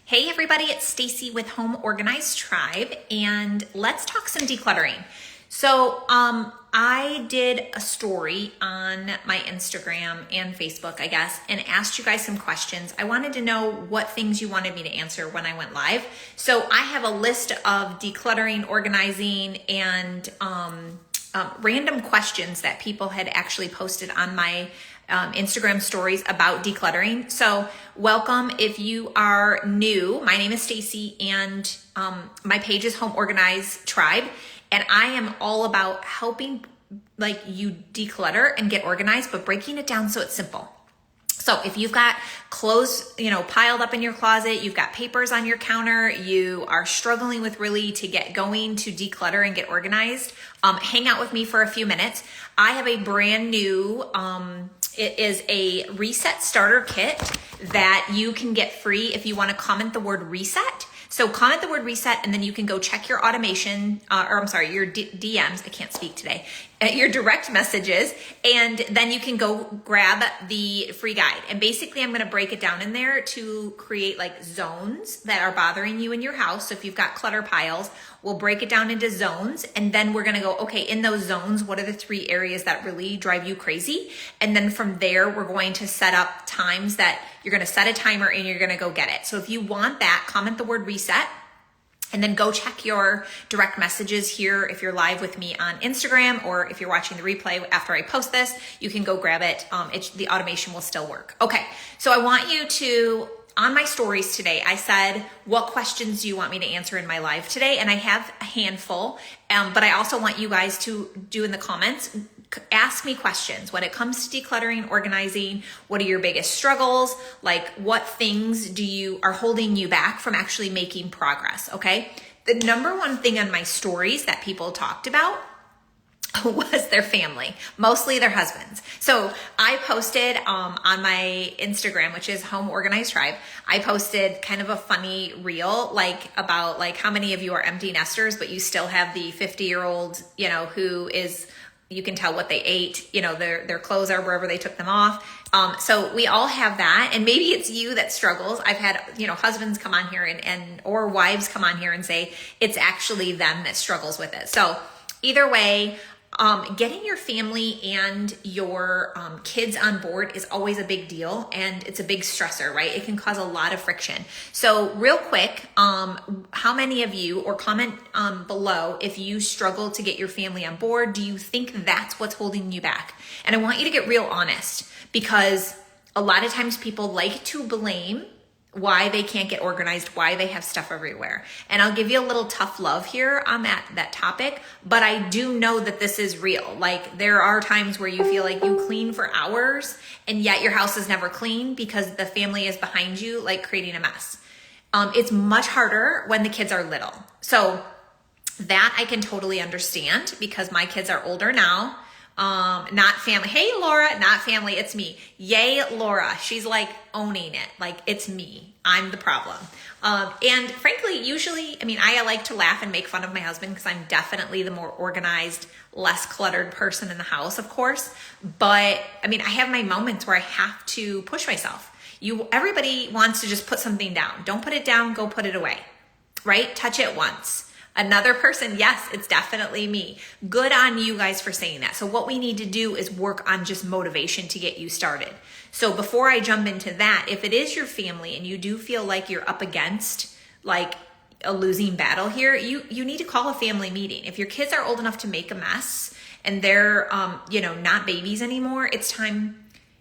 Hey everybody, it's Stacy with Home Organized Tribe, and let's talk some decluttering. So I did a story on my Instagram and Facebook, I guess, and asked you guys some questions. I wanted to know what things you wanted me to answer when I went live. So I have a list of decluttering, organizing, and random questions that people had actually posted on my Instagram stories about decluttering. So welcome if you are new. My name is Stacy, and my page is Home Organized Tribe, and I am all about helping you declutter and get organized, but breaking it down so it's simple. So if you've got clothes, piled up in your closet, you've got papers on your counter, you are struggling with really to get going to declutter and get organized, hang out with me for a few minutes. I have a brand new, it is a reset starter kit that you can get free if you want to comment the word reset. So comment the word reset, and then you can go check your automation, your DMs, I can't speak today, your direct messages, and then you can go grab the free guide. And basically I'm gonna break it down in there to create zones that are bothering you in your house. So if you've got clutter piles, we'll break it down into zones, and then we're gonna go, okay, in those zones, what are the 3 areas that really drive you crazy? And then from there, we're going to set up times that you're gonna set a timer and you're gonna go get it. So if you want that, comment the word reset, and then go check your direct messages here. If you're live with me on Instagram, or if you're watching the replay after I post this, you can go grab it. The automation will still work. Okay, so I want you to, on my stories today, I said, what questions do you want me to answer in my live today? And I have a handful, but I also want you guys to do in the comments, ask me questions. When it comes to decluttering, organizing, what are your biggest struggles? What things are holding you back from actually making progress, okay? The number one thing on my stories that people talked about was their family, mostly their husbands. So I posted on my Instagram, which is Home Organized Tribe, I posted kind of a funny reel, about how many of you are empty nesters, but you still have the 50-year-old, who is, you can tell what they ate, their clothes are wherever they took them off. So we all have that. And maybe it's you that struggles. I've had, husbands come on here or wives come on here and say it's actually them that struggles with it. So either way, getting your family and your kids on board is always a big deal, and it's a big stressor, right? It can cause a lot of friction. So real quick, how many of you, or comment below if you struggle to get your family on board? Do you think that's what's holding you back? And I want you to get real honest, because a lot of times people like to blame why they can't get organized, why they have stuff everywhere. And I'll give you a little tough love here on that topic, but I do know that this is real. There are times where you feel like you clean for hours and yet your house is never clean because the family is behind you, creating a mess. It's much harder when the kids are little. So that I can totally understand, because my kids are older now. Not family. Hey, Laura, not family. It's me. Yay, Laura. She's owning it. It's me. I'm the problem. And frankly, usually, I like to laugh and make fun of my husband because I'm definitely the more organized, less cluttered person in the house, of course. But I have my moments where I have to push myself. Everybody wants to just put something down. Don't put it down. Go put it away, right? Touch it once. Another person, yes, it's definitely me. Good on you guys for saying that. So what we need to do is work on just motivation to get you started. So before I jump into that, if it is your family and you do feel like you're up against a losing battle here, you need to call a family meeting. If your kids are old enough to make a mess and they're not babies anymore, it's time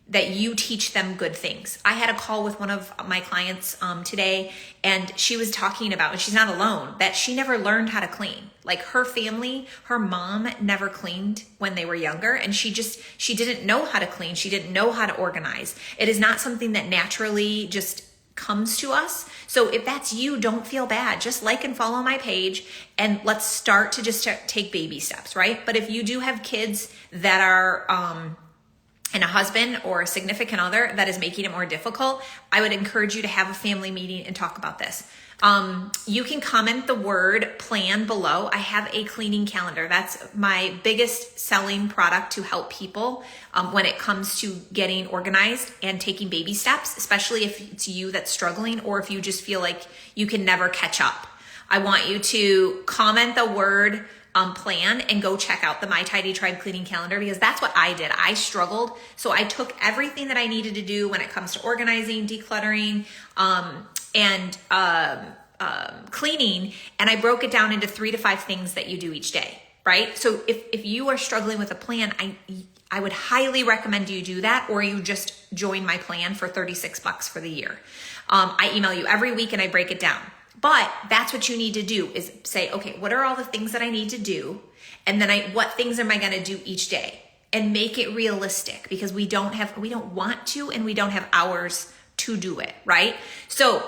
that you teach them good things. I had a call with one of my clients today, and she was talking about, and she's not alone, that she never learned how to clean. Her family, her mom never cleaned when they were younger, and she didn't know how to clean. She didn't know how to organize. It is not something that naturally just comes to us. So if that's you, don't feel bad. Just and follow my page, and let's start to just take baby steps, right? But if you do have kids that are and a husband or a significant other that is making it more difficult, I would encourage you to have a family meeting and talk about this. You can comment the word plan below. I have a cleaning calendar. That's my biggest selling product to help people when it comes to getting organized and taking baby steps, especially if it's you that's struggling or if you just feel like you can never catch up. I want you to comment the word plan and go check out the My Tidy Tribe cleaning calendar, because that's what I did. I struggled. So I took everything that I needed to do when it comes to organizing, decluttering, and cleaning, and I broke it down into 3 to 5 things that you do each day, right? So if you are struggling with a plan, I would highly recommend you do that, or you just join my plan for $36 for the year. I email you every week and I break it down. But that's what you need to do, is say, okay, what are all the things that I need to do? And then what things am I going to do each day? And make it realistic, because we don't want to, and we don't have hours to do it, right? So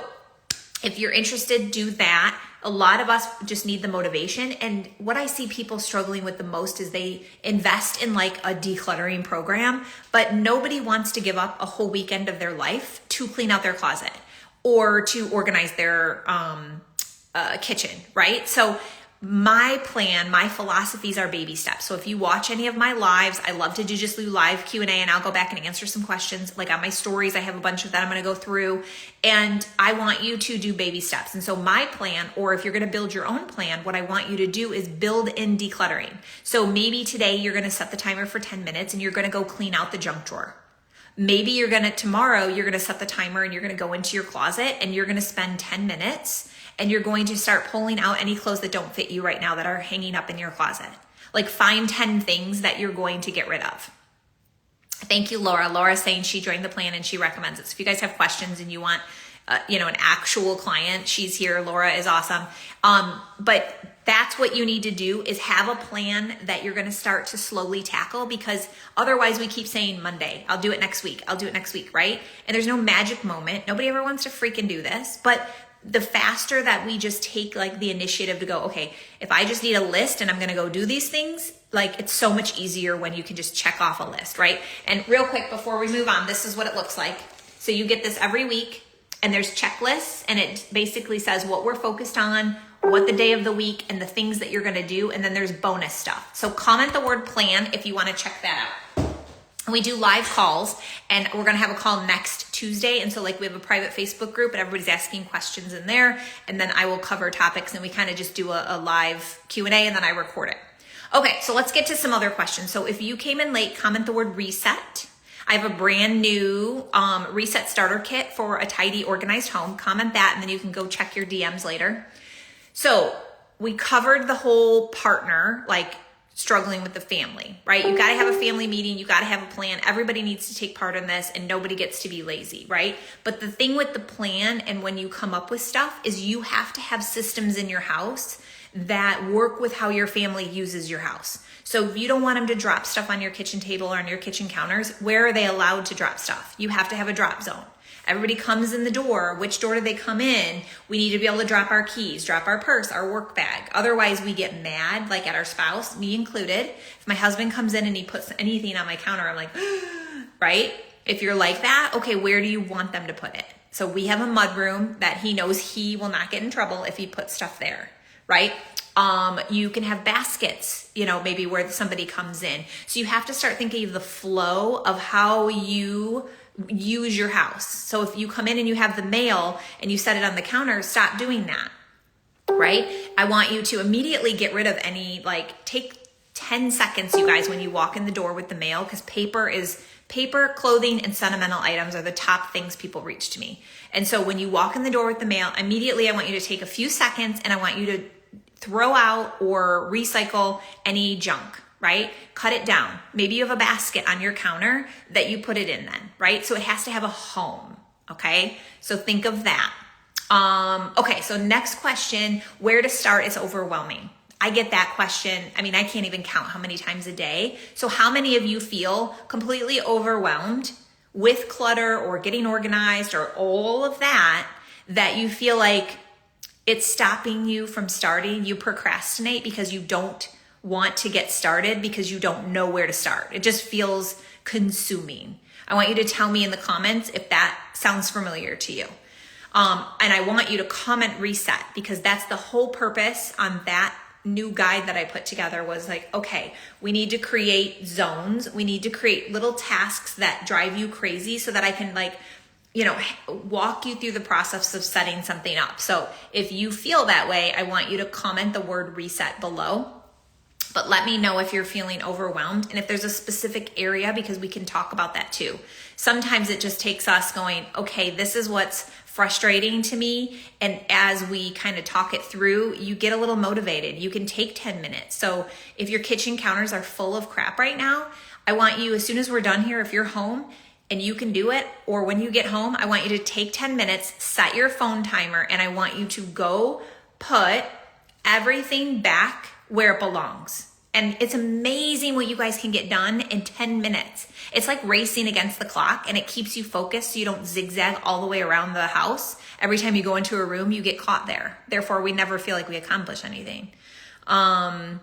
if you're interested, do that. A lot of us just need the motivation. And what I see people struggling with the most is they invest in like a decluttering program, but nobody wants to give up a whole weekend of their life to clean out their closet or to organize their kitchen, right? So my plan, my philosophies are baby steps. So if you watch any of my lives, I love to just do live Q&A, and I'll go back and answer some questions. Like on my stories, I have a bunch of that I'm going to go through, and I want you to do baby steps. And so my plan, or if you're going to build your own plan, what I want you to do is build in decluttering. So maybe today you're going to set the timer for 10 minutes and you're going to go clean out the junk drawer. Maybe tomorrow you're going to set the timer and you're going to go into your closet and you're going to spend 10 minutes and you're going to start pulling out any clothes that don't fit you right now that are hanging up in your closet. Like find 10 things that you're going to get rid of. Thank you, Laura. Laura's saying she joined the plan and she recommends it. So if you guys have questions and you want, an actual client, she's here. Laura is awesome. But that's what you need to do, is have a plan that you're going to start to slowly tackle, because otherwise we keep saying Monday, I'll do it next week. I'll do it next week, right? And there's no magic moment. Nobody ever wants to freaking do this, but the faster that we just take like the initiative to go, okay, if I just need a list and I'm going to go do these things, like it's so much easier when you can just check off a list, right? And real quick, before we move on, this is what it looks like. So you get this every week, and there's checklists, and it basically says what we're focused on, what the day of the week, and the things that you're going to do. And then there's bonus stuff. So comment the word plan if you want to check that out. And we do live calls, and we're going to have a call next Tuesday. And so like we have a private Facebook group and everybody's asking questions in there. And then I will cover topics, and we kind of just do a live Q&A, and then I record it. Okay, so let's get to some other questions. So if you came in late, comment the word reset. I have a brand new reset starter kit for a tidy, organized home. Comment that, and then you can go check your DMs later. So we covered the whole partner, like struggling with the family, right? You got to have a family meeting. You got to have a plan. Everybody needs to take part in this, and nobody gets to be lazy, right? But the thing with the plan and when you come up with stuff is you have to have systems in your house that work with how your family uses your house. So if you don't want them to drop stuff on your kitchen table or on your kitchen counters, where are they allowed to drop stuff? You have to have a drop zone. Everybody comes in the door. Which door do they come in? We need to be able to drop our keys, drop our purse, our work bag. Otherwise, we get mad, like at our spouse, me included. If my husband comes in and he puts anything on my counter, I'm like, right? If you're like that, okay, where do you want them to put it? So we have a mudroom that he knows he will not get in trouble if he puts stuff there, right? You can have baskets, maybe where somebody comes in. So you have to start thinking of the flow of how you use your house. So if you come in and you have the mail and you set it on the counter, stop doing that, right? I want you to immediately get rid of take 10 seconds, you guys, when you walk in the door with the mail, because paper, clothing, and sentimental items are the top things people reach to me. And so when you walk in the door with the mail, immediately I want you to take a few seconds and I want you to throw out or recycle any junk, right? Cut it down. Maybe you have a basket on your counter that you put it in then, right? So it has to have a home, okay? So think of that. Okay, so next question, where to start is overwhelming. I get that question. I mean, I can't even count how many times a day. So how many of you feel completely overwhelmed with clutter or getting organized or all of that you feel like it's stopping you from starting? You procrastinate because you don't want to get started because you don't know where to start. It just feels consuming. I want you to tell me in the comments if that sounds familiar to you. And I want you to comment reset, because that's the whole purpose on that new guide that I put together was like, okay, we need to create zones. We need to create little tasks that drive you crazy so that I can walk you through the process of setting something up. So if you feel that way, I want you to comment the word reset below. But let me know if you're feeling overwhelmed and if there's a specific area, because we can talk about that too. Sometimes it just takes us going, okay, this is what's frustrating to me. And as we kind of talk it through, you get a little motivated. You can take 10 minutes. So if your kitchen counters are full of crap right now, I want you, as soon as we're done here, if you're home and you can do it, or when you get home, I want you to take 10 minutes, set your phone timer, and I want you to go put everything back where it belongs. And it's amazing what you guys can get done in 10 minutes. It's like racing against the clock, and it keeps you focused so you don't zigzag all the way around the house. Every time you go into a room, you get caught there. Therefore, we never feel like we accomplish anything. Okay,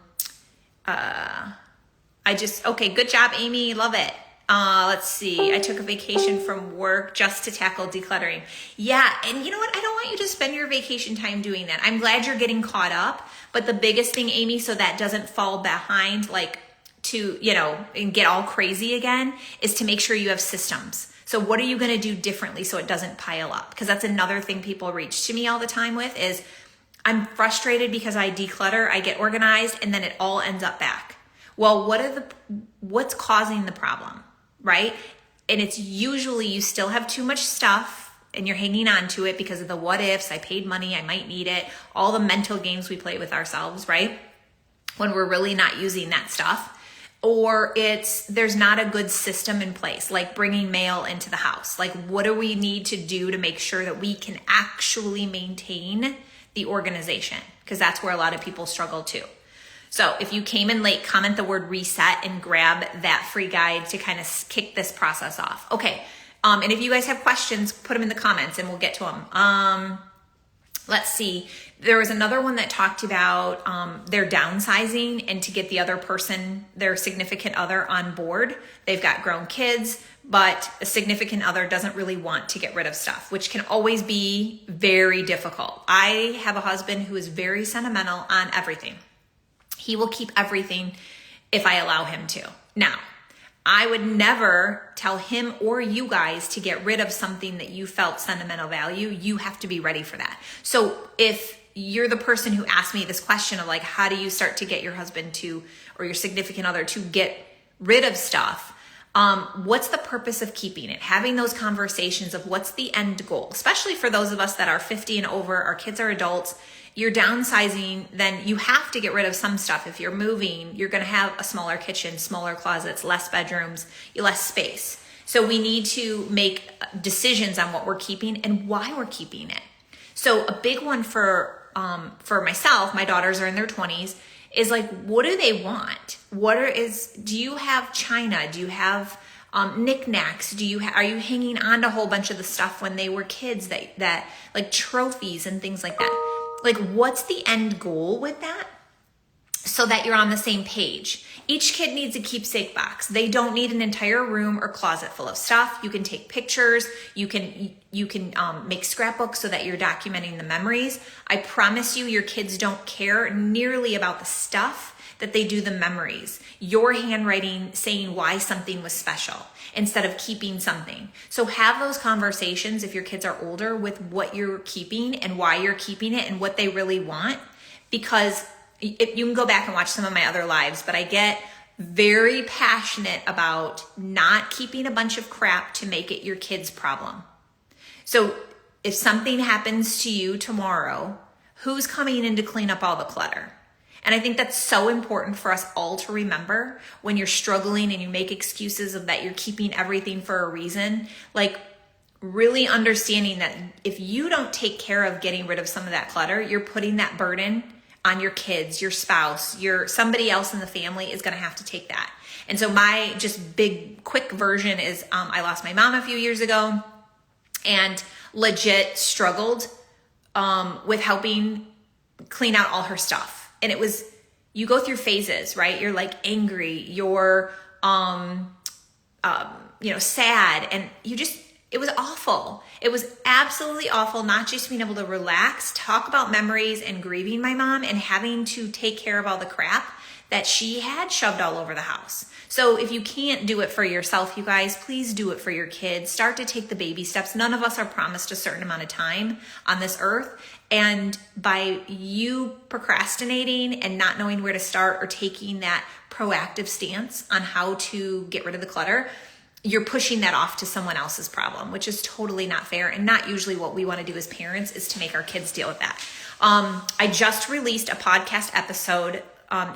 good job, Amy. Love it. Let's see. I took a vacation from work just to tackle decluttering. Yeah, and you know what? I don't want you to spend your vacation time doing that. I'm glad you're getting caught up. But the biggest thing, Amy, so that doesn't fall behind and get all crazy again, is to make sure you have systems. So what are you going to do differently so it doesn't pile up? Because that's another thing people reach to me all the time with is, I'm frustrated because I declutter, I get organized, and then it all ends up back. Well, what's causing the problem, right? And it's usually you still have too much stuff and you're hanging on to it because of the what ifs. I paid money, I might need it. All the mental games we play with ourselves, right? When we're really not using that stuff. Or there's not a good system in place, like bringing mail into the house. Like, what do we need to do to make sure that we can actually maintain the organization? Because that's where a lot of people struggle too. So if you came in late, comment the word reset and grab that free guide to kind of kick this process off. Okay. And if you guys have questions, put them in the comments and we'll get to them. Let's see. There was another one that talked about their downsizing and to get the other person, their significant other, on board. They've got grown kids, but a significant other doesn't really want to get rid of stuff, which can always be very difficult. I have a husband who is very sentimental on everything. He will keep everything if I allow him to. Now, I would never tell him or you guys to get rid of something that you felt sentimental value. You have to be ready for that. So if you're the person who asked me this question of like, how do you start to get your husband to, or your significant other to get rid of stuff? What's the purpose of keeping it? Having those conversations of what's the end goal, especially for those of us that are 50 and over, our kids are adults. You're downsizing, then you have to get rid of some stuff. If you're moving, you're going to have a smaller kitchen, smaller closets, less bedrooms, less space. So we need to make decisions on what we're keeping and why we're keeping it. So a big one for myself, my daughters are in their 20s, is like, what do they want? Do you have china? Do you have knickknacks? Are you hanging on to a whole bunch of the stuff when they were kids that like trophies and things like that? Like, what's the end goal with that? So that you're on the same page. Each kid needs a keepsake box. They don't need an entire room or closet full of stuff. You can take pictures. You can make scrapbooks so that you're documenting the memories. I promise you, your kids don't care nearly about the stuff that they do the memories. Your handwriting saying why something was special instead of keeping something. So have those conversations if your kids are older with what you're keeping and why you're keeping it and what they really want. Because you can go back and watch some of my other lives, but I get very passionate about not keeping a bunch of crap to make it your kid's problem. So if something happens to you tomorrow, who's coming in to clean up all the clutter? And I think that's so important for us all to remember when you're struggling and you make excuses of that you're keeping everything for a reason. Like, really understanding that if you don't take care of getting rid of some of that clutter, you're putting that burden on your kids, your spouse, somebody else in the family is going to have to take that. And so my just big quick version is I lost my mom a few years ago and legit struggled with helping clean out all her stuff. And it was, you go through phases, right? You're like angry, you're sad, and it was awful. It was absolutely awful, not just being able to relax, talk about memories and grieving my mom and having to take care of all the crap that she had shoved all over the house. So if you can't do it for yourself, you guys, please do it for your kids. Start to take the baby steps. None of us are promised a certain amount of time on this earth. And by you procrastinating and not knowing where to start or taking that proactive stance on how to get rid of the clutter, you're pushing that off to someone else's problem, which is totally not fair and not usually what we want to do as parents, is to make our kids deal with that. I just released a podcast episode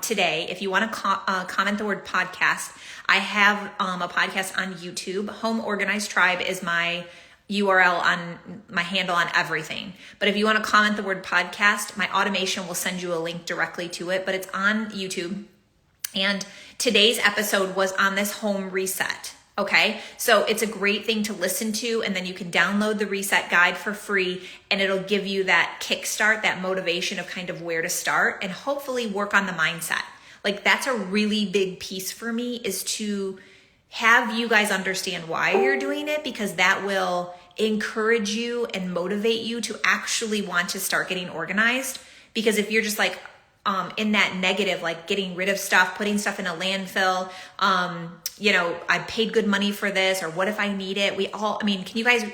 today. If you want to comment the word podcast, I have a podcast on YouTube. Home Organized Tribe is my URL on my handle on everything. But if you want to comment the word podcast, my automation will send you a link directly to it, but it's on YouTube. And today's episode was on this home reset. Okay, so it's a great thing to listen to, and then you can download the reset guide for free, and it'll give you that kickstart, that motivation of kind of where to start, and hopefully work on the mindset. Like, that's a really big piece for me, is to have you guys understand why you're doing it, because that will encourage you and motivate you to actually want to start getting organized. Because if you're just like, in that negative, like getting rid of stuff, putting stuff in a landfill, I paid good money for this, or what if I need it? Can you guys,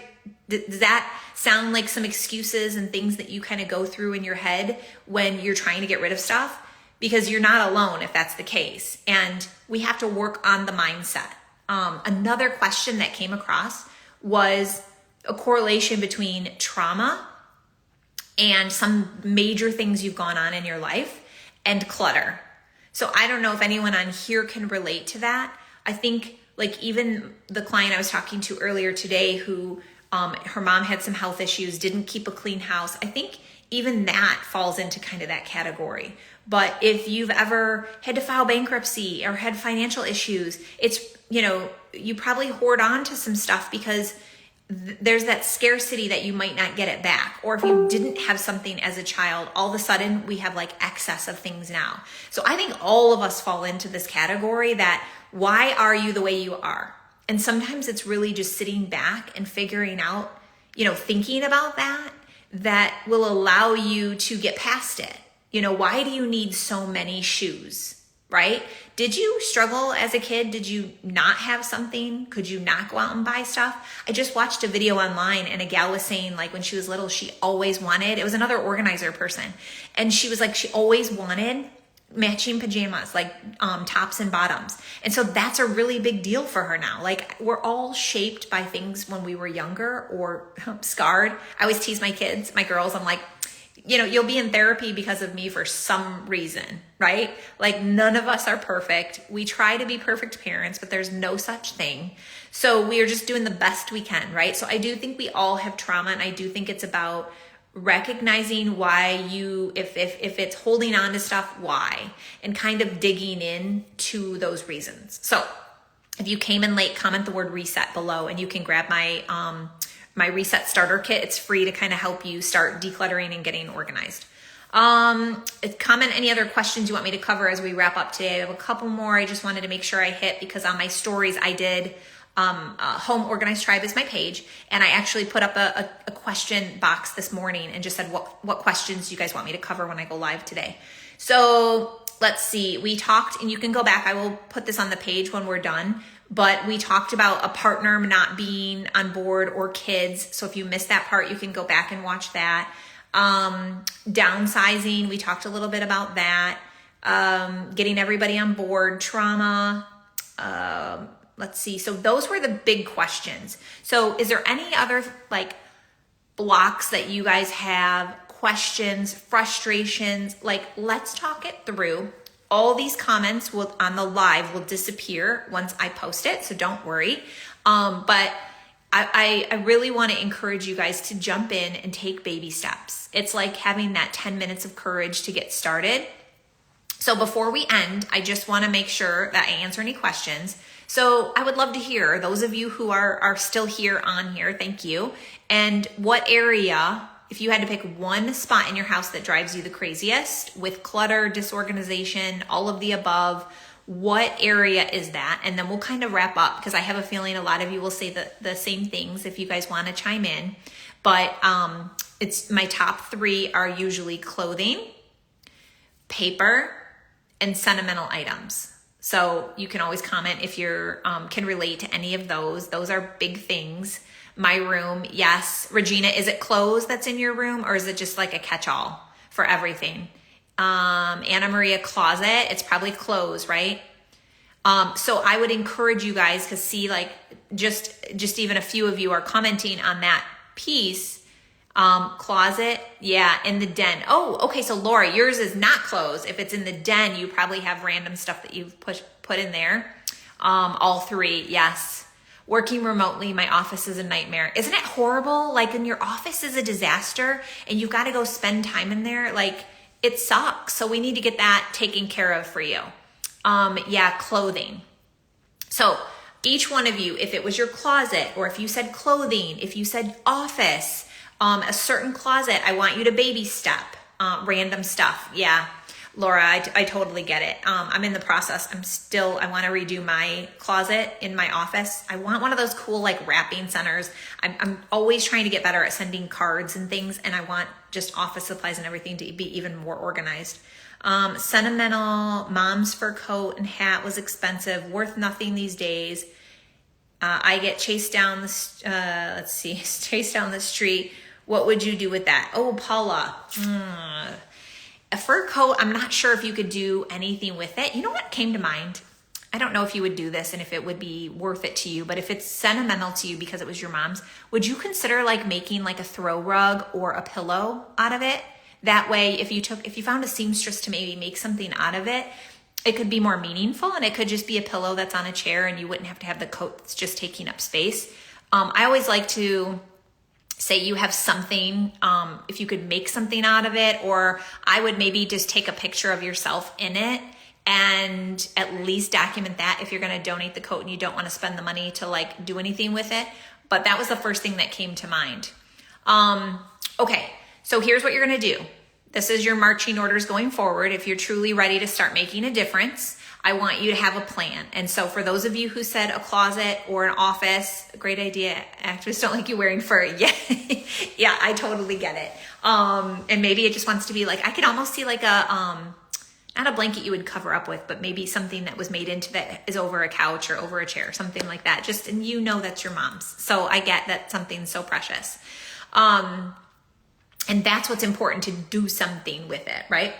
does that sound like some excuses and things that you kind of go through in your head when you're trying to get rid of stuff? Because you're not alone if that's the case. And we have to work on the mindset. Another question that came across was a correlation between trauma and some major things you've gone on in your life and clutter. So I don't know if anyone on here can relate to that. I think, like, even the client I was talking to earlier today who her mom had some health issues, didn't keep a clean house. I think even that falls into kind of that category. But if you've ever had to file bankruptcy or had financial issues, it's, you probably hoard on to some stuff because there's that scarcity that you might not get it back. Or if you didn't have something as a child, all of a sudden we have like excess of things now. So I think all of us fall into this category that, why are you the way you are? And sometimes it's really just sitting back and figuring out, thinking about that will allow you to get past it. Why do you need so many shoes? Right? Did you struggle as a kid? Did you not have something? Could you not go out and buy stuff? I just watched a video online, and a gal was saying, like, when she was little, she always wanted, it was another organizer person, and she was like, she always wanted matching pajamas, like tops and bottoms. And so that's a really big deal for her now. Like, we're all shaped by things when we were younger or scarred. I always tease my kids, my girls, I'm like, you'll be in therapy because of me for some reason, right? Like, none of us are perfect. We try to be perfect parents, but there's no such thing. So we are just doing the best we can, right? So I do think we all have trauma, and I do think it's about recognizing why if it's holding on to stuff, why, and kind of digging in to those reasons. So if you came in late, comment the word reset below, and you can grab my reset starter kit. It's free to kind of help you start decluttering and getting organized. Comment any other questions you want me to cover as we wrap up today. I have a couple more I just wanted to make sure I hit, because on my stories I did Home Organized Tribe is my page, and I actually put up a question box this morning and just said what questions do you guys want me to cover when I go live today. So let's see, we talked, and you can go back, I will put this on the page when we're done, but we talked about a partner not being on board or kids. So if you missed that part, you can go back and watch that. Downsizing, we talked a little bit about that. Getting everybody on board, trauma. Let's see. So those were the big questions. So is there any other like blocks that you guys have, questions, frustrations? Like, let's talk it through. All these comments on the live will disappear once I post it, so don't worry. But I really want to encourage you guys to jump in and take baby steps. It's like having that 10 minutes of courage to get started. So before we end, I just want to make sure that I answer any questions. So I would love to hear those of you who are still here on here, thank you. And what area, if you had to pick one spot in your house that drives you the craziest with clutter, disorganization, all of the above, What area is that? And then we'll kind of wrap up because I have a feeling a lot of you will say the same things if you guys want to chime in. But it's my top 3 are usually clothing, paper, and sentimental items. So you can always comment if you can relate to any of those. Those are big things. My room, yes. Regina, is it clothes that's in your room or is it just like a catch-all for everything? Anna Maria, closet, it's probably clothes, right? So I would encourage you guys to see like just even a few of you are commenting on that piece. Closet, yeah, in the den. Oh, okay. So Laura, yours is not clothes. If it's in the den, you probably have random stuff that you've put in there. All 3, yes. Working remotely, my office is a nightmare. Isn't it horrible? Like, in your office is a disaster and you've got to go spend time in there. Like, it sucks. So we need to get that taken care of for you. Yeah, clothing. So each one of you, if it was your closet or if you said clothing, if you said office, a certain closet, I want you to baby step, random stuff. Yeah. Laura, I totally get it. I'm in the process. I want to redo my closet in my office. I want one of those cool like wrapping centers. I'm always trying to get better at sending cards and things. And I want just office supplies and everything to be even more organized. Sentimental, mom's fur coat and hat was expensive, worth nothing these days. I get chased down chased down the street. What would you do with that? Oh, Paula. A fur coat, I'm not sure if you could do anything with it. You know what came to mind? I don't know if you would do this and if it would be worth it to you, but if it's sentimental to you because it was your mom's, would you consider like making like a throw rug or a pillow out of it? That way, if you found a seamstress to maybe make something out of it, it could be more meaningful and it could just be a pillow that's on a chair and you wouldn't have to have the coat that's just taking up space. I always like to say you have something, if you could make something out of it, or I would maybe just take a picture of yourself in it and at least document that if you're going to donate the coat and you don't want to spend the money to like do anything with it. But that was the first thing that came to mind. Okay, so here's what you're going to do. This is your marching orders going forward. If you're truly ready to start making a difference, I want you to have a plan. And so for those of you who said a closet or an office, great idea. Activists don't like you wearing fur. Yeah, yeah, I totally get it. And maybe it just wants to be like, I can almost see like a, not a blanket you would cover up with, but maybe something that was made into that is over a couch or over a chair, something like that. Just, and you know that's your mom's. So I get that something's so precious. And that's what's important, to do something with it, right?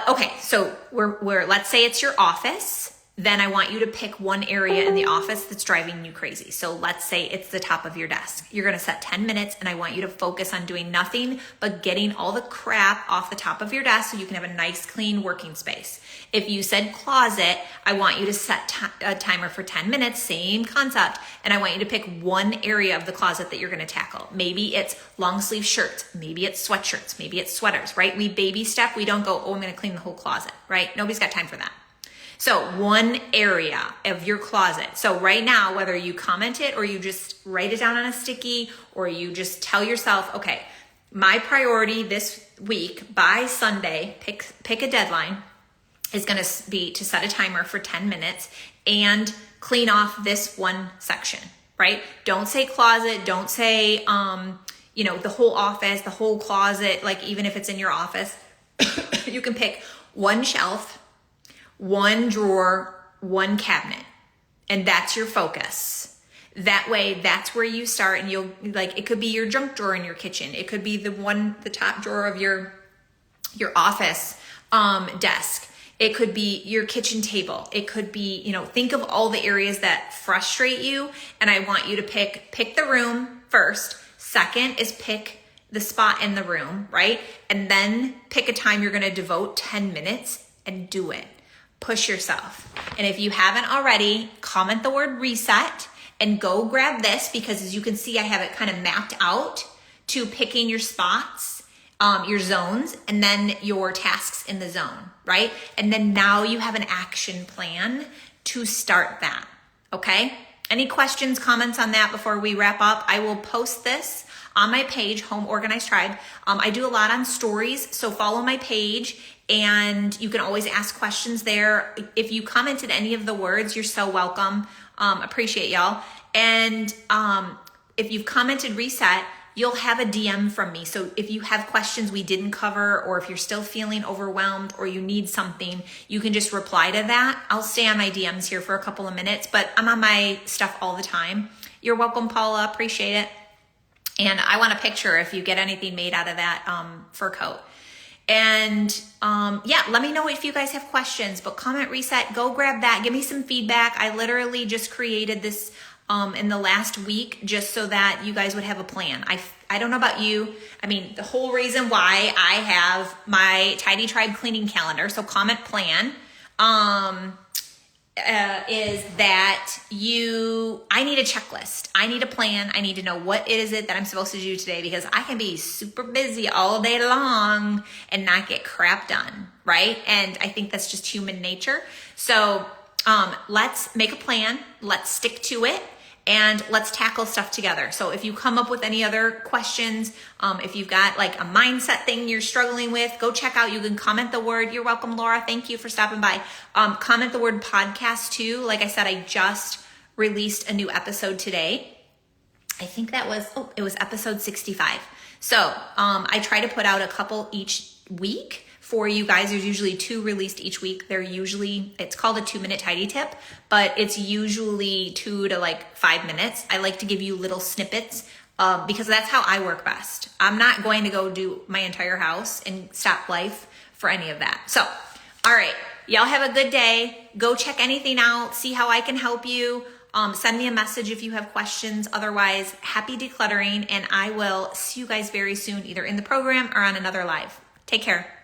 Okay, so we're let's say it's your office. Then I want you to pick one area in the office that's driving you crazy. So let's say it's the top of your desk. You're gonna set 10 minutes and I want you to focus on doing nothing but getting all the crap off the top of your desk so you can have a nice, clean working space. If you said closet, I want you to set a timer for 10 minutes, same concept. And I want you to pick one area of the closet that you're gonna tackle. Maybe it's long sleeve shirts, maybe it's sweatshirts, maybe it's sweaters, right? We baby step, we don't go, oh, I'm gonna clean the whole closet, right? Nobody's got time for that. So one area of your closet. So right now, whether you comment it or you just write it down on a sticky or you just tell yourself, okay, my priority this week by Sunday, pick a deadline, is going to be to set a timer for 10 minutes and clean off this one section, right? Don't say closet. Don't say, the whole office, the whole closet. Like even if it's in your office, you can pick one shelf, one drawer, one cabinet, and that's your focus. That way, that's where you start, and you'll like, it could be your junk drawer in your kitchen. It could be the top drawer of your office desk. It could be your kitchen table. It could be, think of all the areas that frustrate you, and I want you to pick the room first. Second is pick the spot in the room, right? And then pick a time you're going to devote 10 minutes and do it. Push yourself. And if you haven't already, comment the word reset and go grab this, because as you can see, I have it kind of mapped out to picking your spots, your zones, and then your tasks in the zone, right? And then now you have an action plan to start that, okay? Any questions, comments on that before we wrap up? I will post this on my page, Home Organized Tribe. I do a lot on stories, so follow my page and you can always ask questions there. If you commented any of the words, you're so welcome. Appreciate y'all. And if you've commented reset, you'll have a DM from me. So if you have questions we didn't cover, or if you're still feeling overwhelmed or you need something, you can just reply to that. I'll stay on my DMs here for a couple of minutes, but I'm on my stuff all the time. You're welcome, Paula. Appreciate it. And I want a picture if you get anything made out of that fur coat. And yeah, let me know if you guys have questions, but comment reset, go grab that. Give me some feedback. I literally just created this in the last week just so that you guys would have a plan. I don't know about you. I mean, the whole reason why I have my Tidy Tribe cleaning calendar, so comment plan, is that I need a checklist. I need a plan. I need to know what is it that I'm supposed to do today, because I can be super busy all day long and not get crap done, right? And I think that's just human nature. So let's make a plan. Let's stick to it. And let's tackle stuff together. So if you come up with any other questions, if you've got like a mindset thing you're struggling with, go check out. You can comment the word. You're welcome, Laura. Thank you for stopping by. Comment the word podcast too. Like I said, I just released a new episode today. I think it was episode 65. So I try to put out a couple each week for you guys. There's usually 2 released each week. It's called a 2-minute tidy tip, but it's usually 2 to 5 minutes. I like to give you little snippets because that's how I work best. I'm not going to go do my entire house and stop life for any of that. So, all right, y'all have a good day. Go check anything out. See how I can help you. Send me a message if you have questions. Otherwise, happy decluttering, and I will see you guys very soon, either in the program or on another live. Take care.